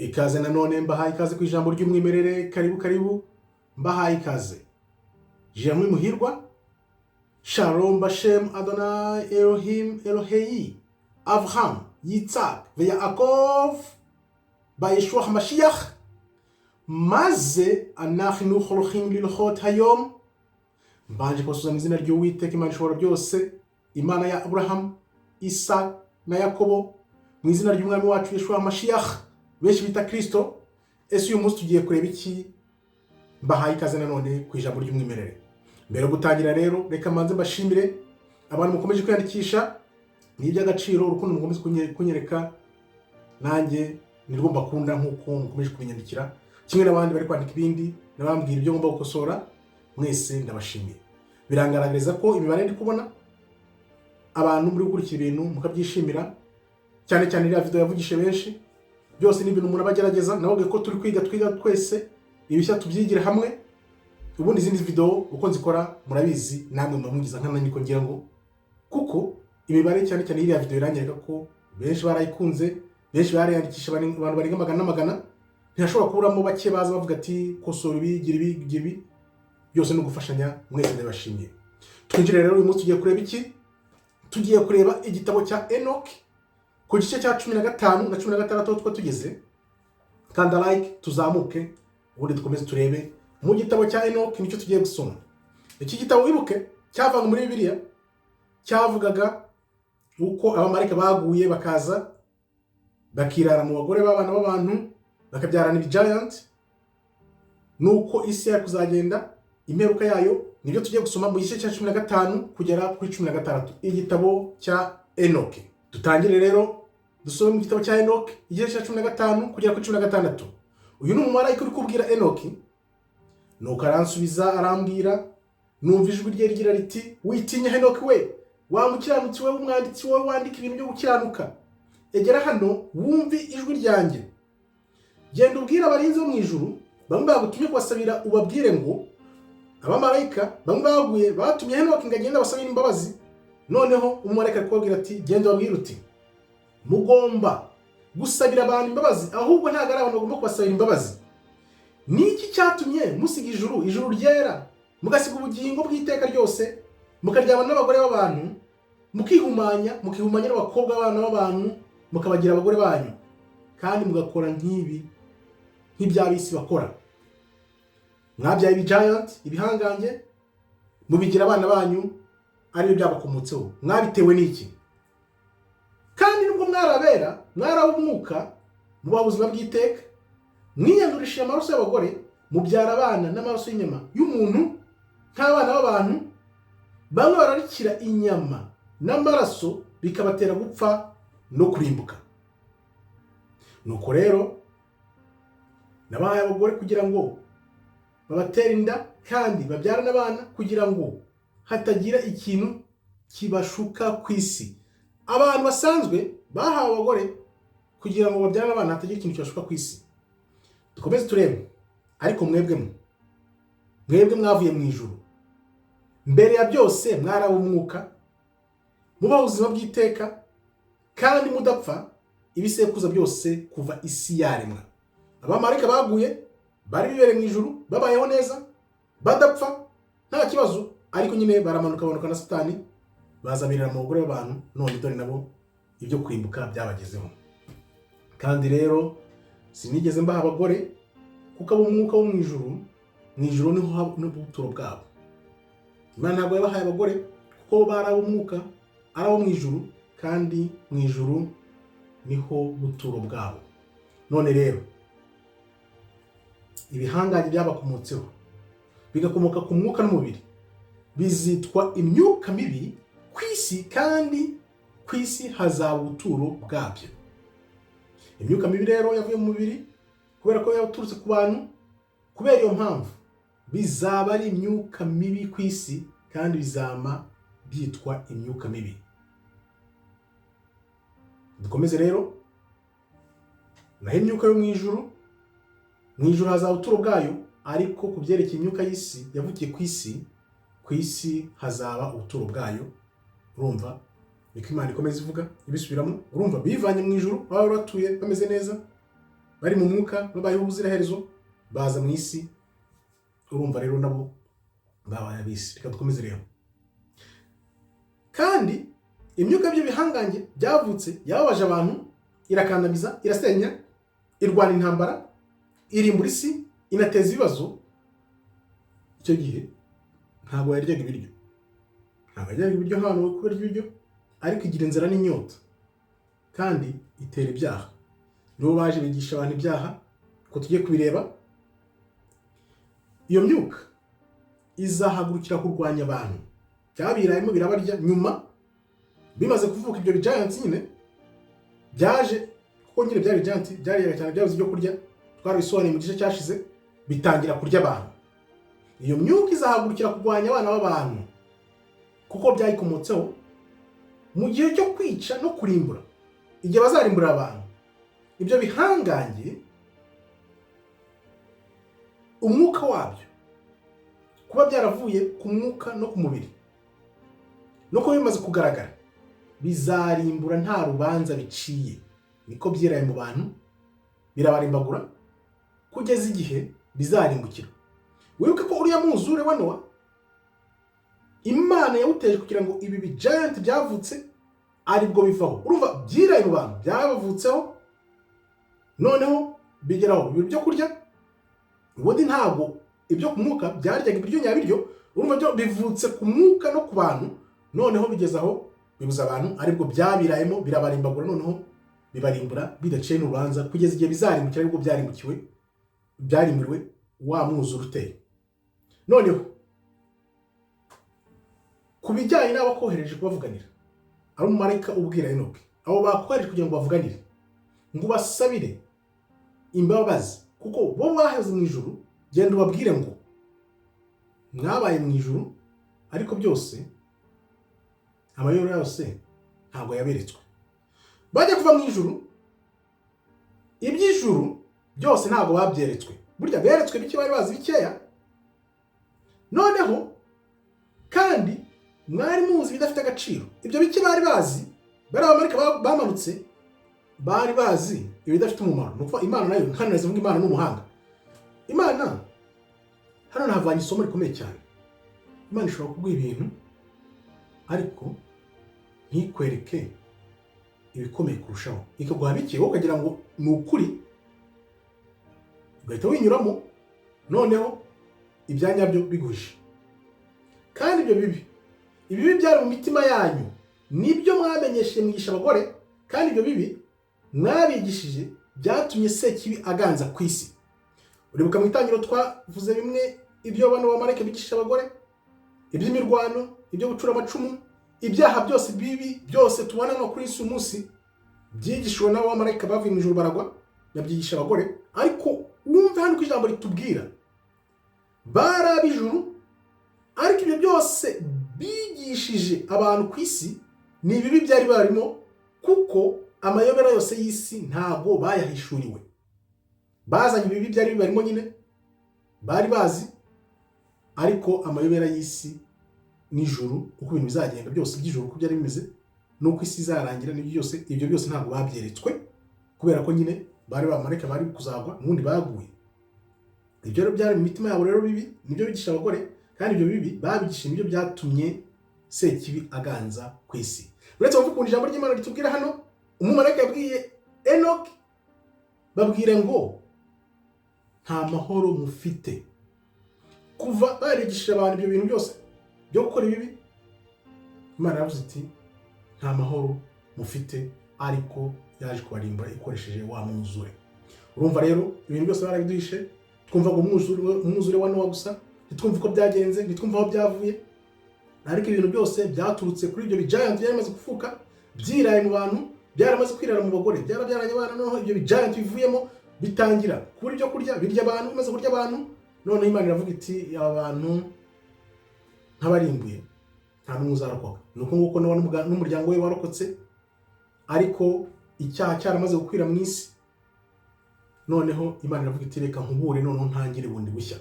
Ikaze nanone mbahaye ikaze ku ijambo ry'umwimerere. Karibu mbahaye ikaze. Jamwe muhirwa. Shalom Bashem Adonai Elohim Elohei Avraham Yitzhak Yaakov Bayeshua HaMashiach maze anachnu cholochim lilchot hayom. Mbanje kubasubiza mu izina ry'Uwiteka Imana ishobora byose, Imana ya Abraham, Isaka na Yakobo, mu izina ry'umwami wacu Yeshua HaMashiach benshi bita Kristo. Ese uyu munsi tugiye kureba iki? Mbahaye ikaze nanone ku ijambo ry'umwimerere. Mbere yo gutangira rero, reka manze mbashimire abantu mukomeje kwiyandikisha. Ni iby'agaciro urukundo mukomeze kunyereka, nanjye nirwo mbakunda nk'uko mukomeje kubinyandikira, kimwe n'abandi bari kwandika ibindi nabambwira ibyo ngomba gukosora. Mwese ndabashimiye. Birangaragariza ko imibare ndi kubona abantu muri gukurikira ibintu mukabyishimira, cyane cyane iriya video yavugishe benshi. Byose ni ibintu umuntu abagerageza, navuga ko turi twiga twese ibishya tubyigire hamwe. Ubundi izindi video uko nzikora murabizi, namwe mwamugiza nkana niko ngira ngo, kuko imibare cyane cyane iriya video iranyereka ko benshi barayikunze, benshi bariyandikisha, abantu barenga magana. Ntashobora kuburamo bake baza bavuga ati kosora ibi, gira ibi. Byose no gufashanya. Mwese ndabashimiye. Twinjire rero uyu munsi tugiye kureba iki? Tugiye kureba igitabo cya Enoch ku gice cya 15 na 16 twa tugeze. Kanda like tuzamuke ubundi dukomeze turebe mu gitabo cya Enoch nicyo tugiye gusoma. Iki gitabo wibuke cyavanga muri Bibiliya, cyavugaga uko abamarayika baguye bakaza bakirara mu bagore b'abana b'abantu bakabyarana ibigiant, nuko isi ya kuzagenda imperuka yayo. Nibyo tugiye gusoma mu gice cya 15 kugera kuri 16 igitabo cya Enoch. Dutangire rero dusome mu gitabo cya Enoch igice cya 15 kugera kuri 16. Uyu ni umumarayika uri kubwira Enoch. Nuko aransubiza arambwira, numva ijwi rye rigira riti, witinya Enoch we, wa mukiranutsi we w'umwanditsi wowe wandika ibintu byo gukiranuka, egera hano wumve ijwi ryanjye. Genda ubwira abarinzi bo mu ijuru, bamwe bagutumye kubasabira, ubabwire ngo abamarayika bamwe baguye batumye Enoch ngo agende abasabira imbabazi. Noneho umumarayika akubwira ati, genda ubabwire uti, mugomba gusabira abantu imbabazi, ahubwo ntago ari abantu bagomba kubasabira imbabazi. Niki cyatumye musiga ijuru ryera, mugasiga ubugingo bw'iteka ryose, mukaryama n'abagore b'abantu, mukihumanya n'abakobwa b'abana b'abantu, mukabagira abagore banyu, kandi mugakora nk'iby'abisi bakora. Mwabyaye ibigiant, ibihangange, mubigira abana banyu, ari byo byabakomotseho. Mwabitewe n'iki? Kandi nubwo mwarabera, mwarabumuka, mubaha ubuzima bw'iteka, mwiyandurishije amaraso y'abagore, mubyara abana n'amaraso y'inyama y'umuntu nk'abana b'abantu. Bamwe bararikira inyama n'amaraso bikabatera gupfa no kurimbuka. Nuko rero nabahaye abagore kugira ngo babatere inda kandi babyara n'abana, kugira ngo hatagira ikintu kibashuka ku isi. Abantu basanzwe bahawe abagore kugira ngo babyare abana, hatagira ikintu kibashuka ku isi. Dukomeze turebe. Ariko mwebwe mwavuye mu ijuru, mbere ya byose mwarawe umwuka, mubaho ubuzima bw'iteka kandi mudapfa ibisekuruza byose kuva isi yaremwa. Abamarayika baguye bari bibereye mu ijuru, babayeho neza, badapfa, nta kibazo. Ariko nyine baramanuka na Satani, bazamirira mu bagore b'abantu. None dore nabo ibyo kurimbuka byabagezeho. Kandi rero sinigeze mbaha abagore, kuko abo umwuka wo mu ijuru niho haba n'ubuturo bwabo. Imana ntabwo yabahaye abagore kuko bari abo umwuka, ari abo mu ijuru, kandi mu ijuru niho buturo bwabo. None rero ibihangange byabakomotseho bigakomoka ku mwuka n'umubiri bizitwa imyuka mibi ku isi, kandi ku isi hazaba ubuturo bwabyo. Imyuka mibi rero yavuye mu mubiri kubera ko yaturutse ku bantu. Kubera iyo mpamvu bizaba ari imyuka mibi ku isi, kandi bizama byitwa imyuka mibi. Dukomeze rero. Naho imyuka yo mu ijuru hazaba ubuturo bwayo, ariko ku byerekeye imyuka y'isi yavukiye ku isi hazaba ubuturo bwayo. Urumva niko Imana ikomeza ivuga ibisubiramo. Urumva bivanye mu ijuru, baba batuye bameze neza, bari mu mwuka babayeho ubuziraherezo baza mu isi. Urumva rero nabo babaye abisi. Reka dukomeze rero. Kandi imyuka by'ibihangange byavutse yababaje abantu, irakandamiza, irasenya, irwana intambara, irimbura isi, inateza ibibazo. Icyo gihe ntabwo yaryaga ibiryo. Ntabwo yaryaga ibiryo nk'abantu kubera ibiryo, ariko igira inzara n'inyota. Kandi itera ibyaha. Nibo baje bigisha abantu ibyaha, ko tugiye kubireba. Iyo myuka izahagurukira kurwanya abantu. Byabirayemo birabarya. Nyuma bimaze kuvuka ibyo giants nyine byaje, kuko nyine byari giants byariyaga cyane, byabuze ibyo kurya, twarabisobanuye mu gice cyashize, bitangira kurya abantu. Iyo myuka izahagurukira kurwanya abana b'abantu, kuko byayikomotseho mu gihe cyo kwica no kurimbura, igihe bazarimbura abantu. Ibyo bihangange umwuka wabyo kuba byaravuye ku mwuka no ku mubiri, no kuba bimaze kugaragara, bizarimbura nta rubanza biciye. Niko byiraye mu bantu, birabarimbagura kugeza igihe bizarimbukira. Wibuke ko uriya mwuzure wa Nowa, Imana yawuteje kugira ngo ibi giant byavutse aribwo bivaho. Urumva byiraye mu bantu, byabavutseho, noneho bigeraho ibyo kurya. Ubundi ntabwo ibyo ku mwuka byaryaga ibiryo nyabiryo. Urumva byo bivutse ku mwuka no ku bantu, noneho bigezaho bibuza abantu, aribwo byabirayemo, birabarimbagura, noneho bibarimbura bidaciye n'urubanza kugeza igihe bizarimbukira, aribwo byarimburiwe wa mwuzure uteye. Noneho ku bijyanye n'abakohereje kubavuganira, ari umumarayika ubwira Enoki, abo bakohereje kugira ngo bavuganire, ngo basabire imbabazi, kuko bo baheze mu ijuru. Genda ubabwire ngo mwabaye mu ijuru, ariko byose amayobera yose ntabwo yaberetswe. Bajya kuva mu ijuru, iby'ijuru byose ntabwo babyeretswe. Burya beretswe bike, bari bazi bikeya. Noneho kandi mwari muzi bidafite agaciro. Ibyo bike bari bazi, bari abamarayika bamanutse, bari bazi ibidafite umumaro. Nuko Imana nayo, hano nazivuga Imana n'umuhanga. Imana hano nahavanye isomo rikomeye cyane. Imana ishobora kuguha ibintu, ariko ntikwereke ibikomeye kurushaho. Ikaguha bike wowe ukagira ngo ni ukuri, ugahita winyuramo, noneho ibyanyabyo biguhishe. Kandi ibyo ibibi byari mu mitima yanyu, nibyo mwamenyesheje mwigisha abagore. Kandi ibyo bibi mwabigishije byatumye Sekibi aganza ku isi. Uribuka mu itangiro twavuze bimwe ibyo bano bamarayika bigisha abagore, iby'imirwano, ibyo gucura amacumu, ibyaha byose bibi byose tubona no kuri isi umunsi, byigishijwe n'abo bamarayika bavuye mu ijuru baragwa, babyigisha abagore. Ariko wumve hano ko ijambo ritubwira, bari ab'ijuru, ariko ibyo byose bigishije abantu ku isi ni ibibi byari barimo, kuko amayobera yose y'isi ntabwo bayahishuriwe. Bazanye ibibi byari barimo nyine, bari bazi, ariko amayobera y'isi n'ijuru, uko ibintu bizagenda byose by'ijuru uko byari bimeze, nuko isi izarangira, ibyo byose ntabwo babyeretswe, kubera ko nyine bari bamarayika bari kuzagwa, n'ubundi baguye. Ibyo rero byari mu mitima yabo rero bibi, nibyo bigisha abagore. Kandi ibyo bibi babigishije nibyo byatumye Sekibi aganza ku isi. Uretse wumva ukuntu ijambo ry'Imana ritubwira hano, umumarayika yabwiye Enoki, babwire ngo nta mahoro mufite. Kuva barigishije abantu ibyo bintu byose byo gukora ibibi, Imana yavuze iti nta mahoro mufite, ariko yaje kubarimbura ikoresheje wa mwuzure. Urumva rero ibintu byose barabiduhishe. Twumvaga umwuzure wa Nowa gusa, ntitwumva uko byagenze, ntitwumva aho byavuye, ariko ibintu byose byaturutse kuri ibyo giant byaramaze kuvuka, byiraye mu bantu, byaramaze kwirara mu bagore, byarabyaranye abana. Noneho ibyo giant bivuyemo bitangira kubura ibyo kurya, birya abantu, bimaze kurya abantu. Noneho Imana iravuga iti abantu ntabarimbuye, nta n'umwe uzarokoka. Nuko nguko Nowa n'umuryango we warokotse, ariko icyaha cyaramaze gukwira mu isi. Noneho Imana iravuga iti reka nkubure, noneho ntangire bundi bushya.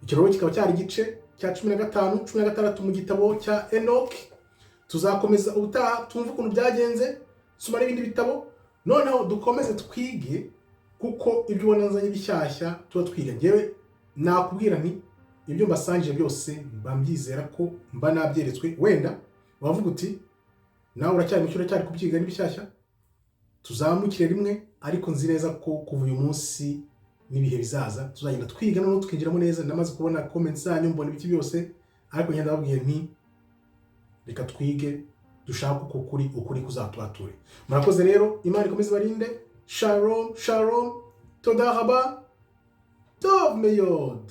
Icyo rero kikaba cyari igice cya 15, 16 mu gitabo cya Enoki. Tuzakomeza ubutaha tumva ukuntu byagenze, soma n'ibindi bitabo, noneho dukomeze twige kuko ibyo ubona nzanye bishyashya tuba twiga. Ngewe nakubwira nti ibyo mbasangije byose mba mbyizera ko mba nabyeretswe. Wenda wavuga uti nawe uracyari mu cyuro cyari kubyiga n'ibishyashya, tuzamukire rimwe, ariko nzi neza ko kuva uyu munsi n'ibihe bizaza tuzagenda twiga noneho tukinjiramo neza. Namaze kubona comments zanyu, mbona ibiki byose, ariko ngenda babwiye nti reka twige, dushaka uko ukuri kuzatubature. Murakoze rero, Imana ikomeze barinde. Shalom, shalom, toda haba, tov meyod.